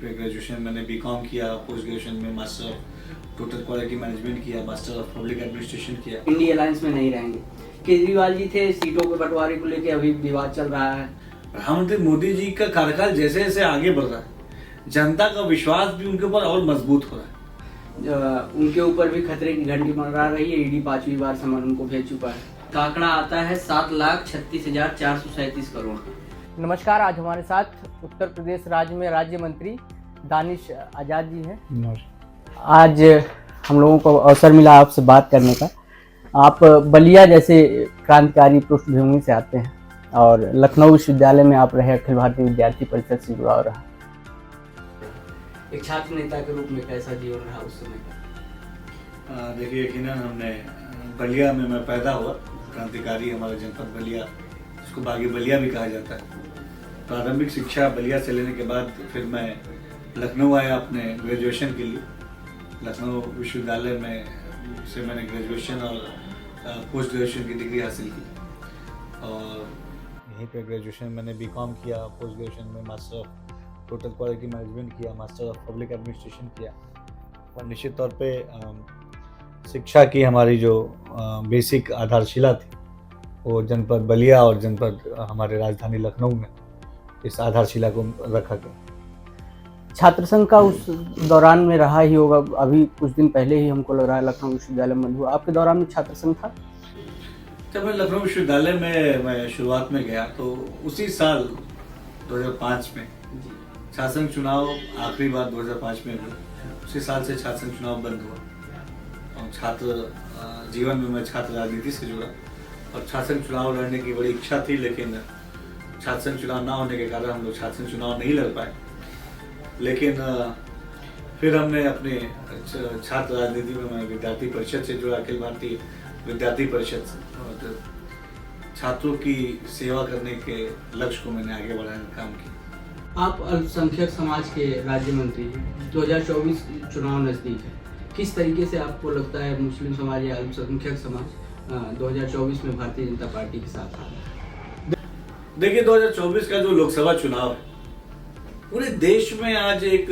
पे ग्रेजुएशन मैंने बीकॉम किया, पोस्ट ग्रेजुएशन में master of total quality management किया, मास्टर ऑफ पब्लिक एडमिनिस्ट्रेशन किया। इंडिया अलायंस में नहीं रहेंगे। केजरीवाल जी थे, सीटों के बंटवारे को लेकर अभी विवाद चल रहा है। प्रधानमंत्री मोदी जी का कार्यकाल जैसे जैसे आगे बढ़ रहा है, जनता का विश्वास भी उनके ऊपर और मजबूत हो रहा है। उनके ऊपर भी खतरे की घंटी मंडरा रही है। ईडी 5वीं बार समन उनको भेज चुका है। का आंकड़ा आता है 7,36,437 करोड़। नमस्कार, आज हमारे साथ उत्तर प्रदेश राज्य में राज्य मंत्री दानिश आजाद जी हैं। आज हम लोगों को अवसर मिला आपसे बात करने का। आप बलिया जैसे क्रांतिकारी पृष्ठभूमि से आते हैं और लखनऊ विश्वविद्यालय में आप रहे, अखिल भारतीय विद्यार्थी परिषद से जुड़ाव रहा। एक छात्र नेता के रूप में कैसा जीवन रहा उस समय का? देखिए, यकीनन हमने बलिया में मैं पैदा हुआ, क्रांतिकारी हमारे जनपद बलिया, जिसको बागी बलिया भी कहा जाता है। प्रारंभिक शिक्षा बलिया से लेने के बाद फिर मैं लखनऊ आया अपने ग्रेजुएशन के लिए। लखनऊ विश्वविद्यालय में से मैंने ग्रेजुएशन और पोस्ट ग्रेजुएशन की डिग्री हासिल की और यहीं पे ग्रेजुएशन मैंने बीकॉम किया, पोस्ट ग्रेजुएशन में master of total quality management किया, मास्टर ऑफ पब्लिक एडमिनिस्ट्रेशन किया। और निश्चित तौर पे शिक्षा की हमारी जो बेसिक आधारशिला थी वो जनपद बलिया और जनपद हमारे राजधानी लखनऊ में इस आधारशिला को रखा गया। छात्र संघ का उस दौरान में रहा ही होगा। अभी कुछ दिन पहले ही हमको लग रहा है लखनऊ विश्वविद्यालय में बंद हुआ। आपके दौरान में छात्र संघ था? जब मैं लखनऊ विश्वविद्यालय में मैं शुरुआत में गया तो उसी साल 2005 में छात्र संघ चुनाव आखिरी बार 2005 में हुआ। उसी साल से छात्र संघ चुनाव बंद हुआ और छात्र जीवन में मैं छात्र राजनीति से जुड़ा और छात्र संघ चुनाव लड़ने की बड़ी इच्छा थी, लेकिन छात्र संघ चुनाव ना होने के कारण हम लोग छात्र संघ चुनाव नहीं लड़ पाए। लेकिन फिर हमने अपने छात्र राजनीति में मैं विद्यार्थी परिषद से जुड़ा, अखिल भारतीय विद्यार्थी परिषद से, और छात्रों की सेवा करने के लक्ष्य को मैंने आगे बढ़ाने का काम किया। आप अल्पसंख्यक समाज के राज्य मंत्री हैं। 2024 चुनाव नजदीक है। किस तरीके से आपको लगता है मुस्लिम समाज या अल्पसंख्यक समाज 2024 में भारतीय जनता पार्टी के साथ आ रहा है? देखिए, 2024 का जो लोकसभा चुनाव है, पूरे देश में आज एक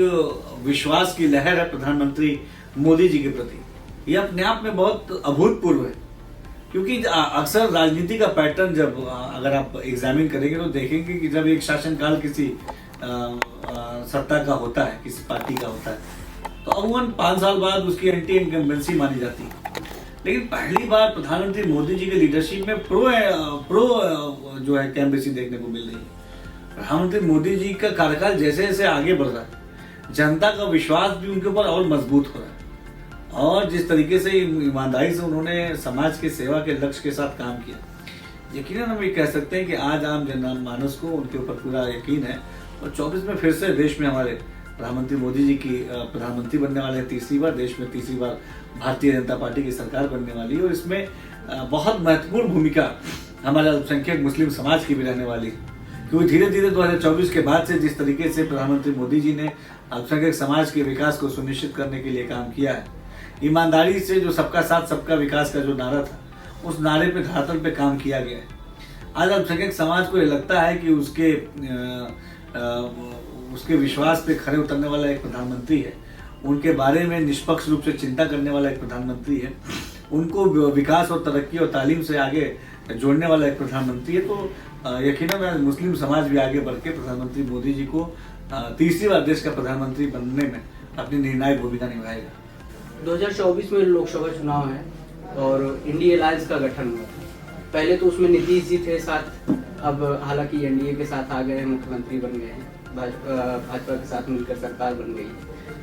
विश्वास की लहर है प्रधानमंत्री मोदी जी के प्रति। ये अपने आप में बहुत अभूतपूर्व है, क्योंकि अक्सर राजनीति का पैटर्न जब अगर आप एग्जामिन करेंगे तो देखेंगे कि जब एक शासनकाल किसी सत्ता का होता है, किसी पार्टी का होता है, तो अमूमन 5 साल बाद उसकी एंटी इनकम्बेंसी मानी जाती है। लेकिन पहली बार प्रधानमंत्री मोदी जी के लीडरशिप में प्रो जो है कैंपेसी देखने को मिल रही है। प्रधानमंत्री मोदी जी का कार्यकाल जैसे जैसे आगे बढ़ रहा है, जनता का विश्वास भी उनके ऊपर और मजबूत हो रहा है और जिस तरीके से ईमानदारी से उन्होंने समाज की सेवा के लक्ष्य के साथ काम किया, यकीनन हम ये कह सकते हैं कि आज आम जनमानस को उनके ऊपर पूरा यकीन है। और 24 में फिर से देश में हमारे प्रधानमंत्री मोदी जी की प्रधानमंत्री बनने वाले हैं। तीसरी बार देश में तीसरी बार भारतीय जनता पार्टी की सरकार बनने वाली है और इसमें बहुत महत्वपूर्ण भूमिका हमारे अल्पसंख्यक मुस्लिम समाज की भी रहने वाली है, क्योंकि धीरे धीरे 2024 के बाद से जिस तरीके से प्रधानमंत्री मोदी जी ने अल्पसंख्यक समाज के विकास को सुनिश्चित करने के लिए काम किया है, ईमानदारी से जो सबका साथ सबका विकास का जो नारा था, उस नारे पे धरातल पे काम किया गया है। आज अल्पसंख्यक समाज को ये लगता है कि उसके विश्वास पे खरे उतरने वाला एक प्रधानमंत्री है, उनके बारे में निष्पक्ष रूप से चिंता करने वाला एक प्रधानमंत्री है, उनको विकास और तरक्की और तालीम से आगे जोड़ने वाला एक प्रधानमंत्री है। तो यकीनन मुस्लिम समाज भी आगे बढ़ के प्रधानमंत्री मोदी जी को तीसरी बार देश का प्रधानमंत्री बनने में अपनी निर्णायक भूमिका निभाएगा। 2024 में लोकसभा चुनाव है और इंडिया अलायंस का गठन हुआ था। पहले तो उसमें नीतीश जी थे साथ, अब हालांकि एनडीए के साथ आ गए हैं, मुख्यमंत्री बन गए हैं, भाजपा के साथ मिलकर सरकार बन गई है,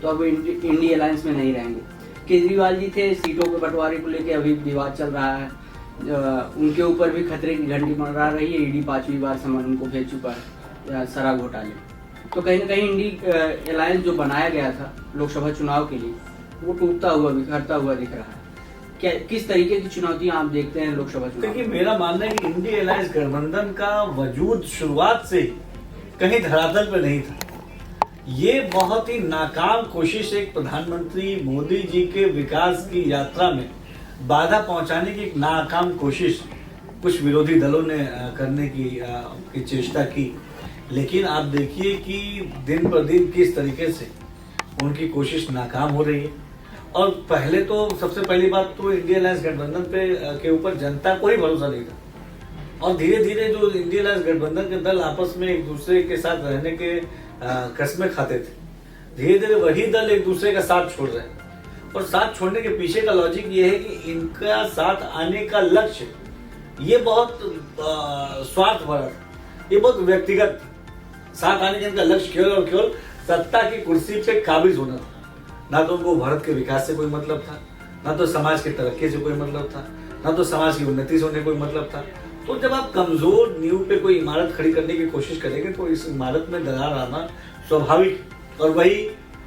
तो अब इंडिया अलायंस में नहीं रहेंगे। केजरीवाल जी थे, सीटों के बंटवारे को लेकर अभी विवाद चल रहा है। उनके ऊपर भी खतरे की घंटी मंडरा रही है। ईडी 5वीं बार समन उनको भेज चुका है शराब घोटाले। तो कहीं ना कहीं इंडिया अलायंस जो बनाया गया था लोकसभा चुनाव के लिए, वो टूटता हुआ बिखरता हुआ दिख रहा है। क्या किस तरीके की चुनौतियां आप देखते हैं लोकसभा चुनाव? देखिए, मेरा मानना है कि इंडिया अलायंस गठबंधन का वजूद शुरुआत से ही कहीं धरातल पर नहीं था। ये बहुत ही नाकाम कोशिश एक प्रधानमंत्री मोदी जी के विकास की यात्रा में बाधा पहुंचाने की एक नाकाम कोशिश कुछ विरोधी दलों ने करने की चेष्टा की। लेकिन आप देखिए कि दिन पर दिन किस तरीके से उनकी कोशिश नाकाम हो रही है। और पहले तो सबसे पहली बात तो इंडिया अलायंस गठबंधन के ऊपर जनता को ही भरोसा नहीं था, और धीरे धीरे जो इंडिया अलायंस गठबंधन के दल आपस में एक दूसरे के साथ रहने के कस्में खाते थे, धीरे धीरे वही दल एक दूसरे का साथ छोड़ रहे हैं। और साथ छोड़ने के पीछे का लॉजिक ये है कि इनका साथ आने का लक्ष्य ये बहुत स्वार्थ भरा था, ये बहुत व्यक्तिगत था। साथ आने का इनका लक्ष्य केवल और केवल सत्ता की कुर्सी पे काबिज होना था। ना तो उनको भारत के विकास से कोई मतलब था, ना तो समाज की तरक्की से कोई मतलब था, ना तो समाज की उन्नति से उन्हें कोई मतलब था। तो जब आप कमजोर नींव पे कोई इमारत खड़ी करने की कोशिश करेंगे तो इस इमारत में दरार आना स्वाभाविक। और वही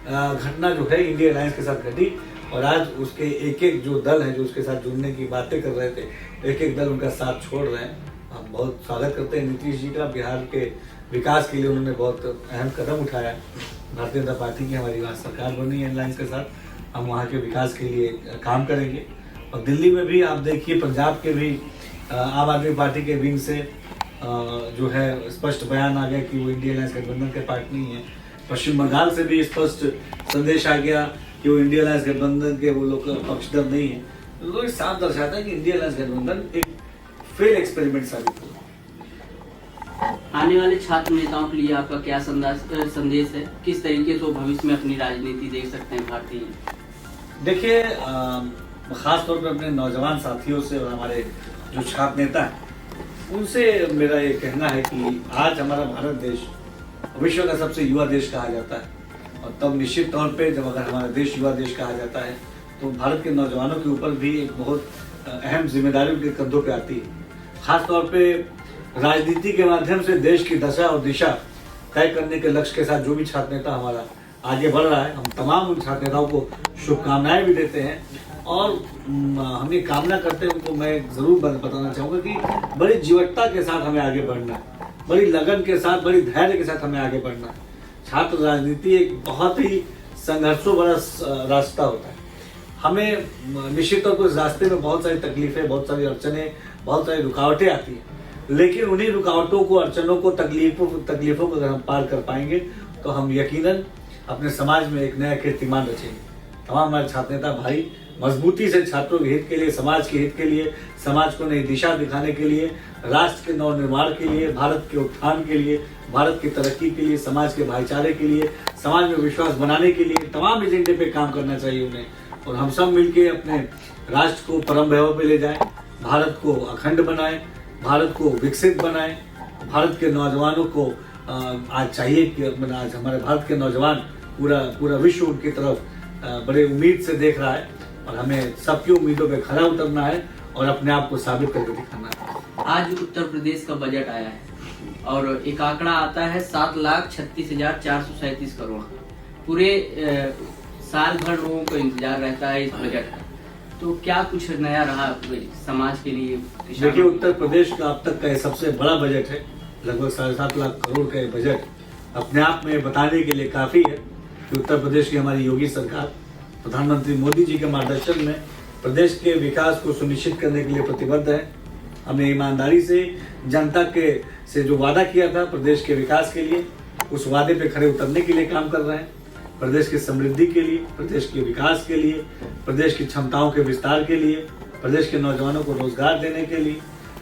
घटना जो है इंडिया अलायंस के साथ घटी, और आज उसके एक एक जो दल है जो उसके साथ जुड़ने की बातें कर रहे थे, एक एक दल उनका साथ छोड़ रहे हैं। हम बहुत स्वागत करते हैं नीतीश जी का। बिहार के विकास के लिए उन्होंने बहुत अहम कदम उठाया। भारतीय जनता पार्टी की हमारी वहाँ सरकार बनी है अलायंस के साथ, हम वहाँ के विकास के लिए काम करेंगे। और दिल्ली में भी आप देखिए, पंजाब के भी आम आदमी पार्टी के विंग से जो है स्पष्ट बयान आ गया कि वो इंडिया अलायंस गठबंधन के पार्ट नहीं है। पश्चिम बंगाल से भी स्पष्ट संदेश आ गया कि वो इंडिया अलायंस गठबंधन के वो लोग पक्षधर नहीं है। तो ये साफ दर्शाता है कि इंडिया अलायंस गठबंधन एक फेल एक्सपेरिमेंट साबित हुआ। आने वाले छात्र नेताओं के लिए आपका क्या संदेश है? किस तरीके से वो भविष्य में अपनी राजनीति देख सकते हैं भारतीय? देखिए, खास तौर पर अपने नौजवान साथियों से और हमारे जो छात्र नेता हैं उनसे मेरा ये कहना है कि आज हमारा भारत देश विश्व का सबसे युवा देश कहा जाता है, और तब निश्चित तौर पे जब अगर हमारा देश युवा देश कहा जाता है तो भारत के नौजवानों के ऊपर भी एक बहुत अहम जिम्मेदारी उनके कंधों पे आती है। खास तौर पे राजनीति के माध्यम से देश की दशा और दिशा तय करने के लक्ष्य के साथ जो भी छात्र नेता हमारा आगे बढ़ रहा है, हम तमाम उन छात्र नेताओं को शुभकामनाएं भी देते हैं। और हम ये कामना करते हैं, उनको मैं जरूर बताना चाहूँगा कि बड़ी जीवटता के साथ हमें आगे बढ़ना है, बड़ी लगन के साथ, बड़ी धैर्य के साथ हमें आगे बढ़ना है। छात्र राजनीति एक बहुत ही संघर्षों भरा रास्ता होता है। हमें निश्चित तौर पर इस रास्ते में बहुत सारी तकलीफें, बहुत सारी अड़चनें, बहुत सारी रुकावटें आती हैं, लेकिन उन्हीं रुकावटों को, अड़चनों को, तकलीफों को अगर हम पार कर पाएंगे तो हम यकीनन अपने समाज में एक नया कीर्तिमान रचेंगे। तमाम हमारे छात्र नेता भाई मजबूती से छात्रों के हित के लिए, समाज के हित के लिए, समाज को नई दिशा दिखाने के लिए, राष्ट्र के नवनिर्माण के लिए, भारत के उत्थान के लिए, भारत की तरक्की के लिए, समाज के भाईचारे के लिए, समाज में विश्वास बनाने के लिए तमाम एजेंडे पे काम करना चाहिए उन्हें। और हम सब मिलके अपने राष्ट्र को परम वैभव पे ले जाएं, भारत को अखंड बनाएं, भारत को विकसित बनाएं। भारत के नौजवानों को आज चाहिए कि आज हमारे भारत के नौजवान पूरा विश्व उनकी तरफ बड़े उम्मीद से देख रहा है, और हमें सबकी उम्मीदों पे खरा उतरना है और अपने आप को साबित करके दिखाना है। आज उत्तर प्रदेश का बजट आया है और एक आंकड़ा आता है 7,36,437 करोड़। पूरे साल भर लोगों को इंतजार रहता है इस बजट का, तो क्या कुछ नया रहा पूरे समाज के लिए? देखिए, उत्तर प्रदेश का अब तक का सबसे बड़ा बजट है, लगभग 7.5 लाख करोड़ का बजट अपने आप में बताने के लिए काफी है कि उत्तर प्रदेश की हमारी योगी सरकार प्रधानमंत्री मोदी जी के मार्गदर्शन में प्रदेश के विकास को सुनिश्चित करने के लिए प्रतिबद्ध है। हमने ईमानदारी से जनता से जो वादा किया था प्रदेश के विकास के लिए, उस वादे पे खड़े उतरने के लिए काम कर रहे हैं। प्रदेश की समृद्धि के लिए, प्रदेश के विकास के लिए, प्रदेश की क्षमताओं के विस्तार के लिए, प्रदेश के नौजवानों को रोजगार देने के लिए,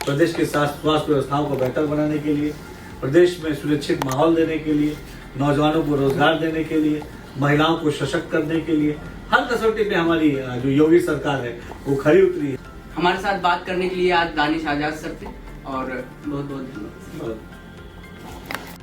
प्रदेश के स्वास्थ्य व्यवस्थाओं को बेहतर बनाने के लिए, प्रदेश में सुरक्षित माहौल देने के लिए, नौजवानों को रोजगार देने के लिए, महिलाओं को सशक्त करने के लिए हर कसौटी पे हमारी जो योगी सरकार है वो खरी उतरी है। हमारे साथ बात करने के लिए आज दानिश आजाद सर थे, और बहुत बहुत धन्यवाद।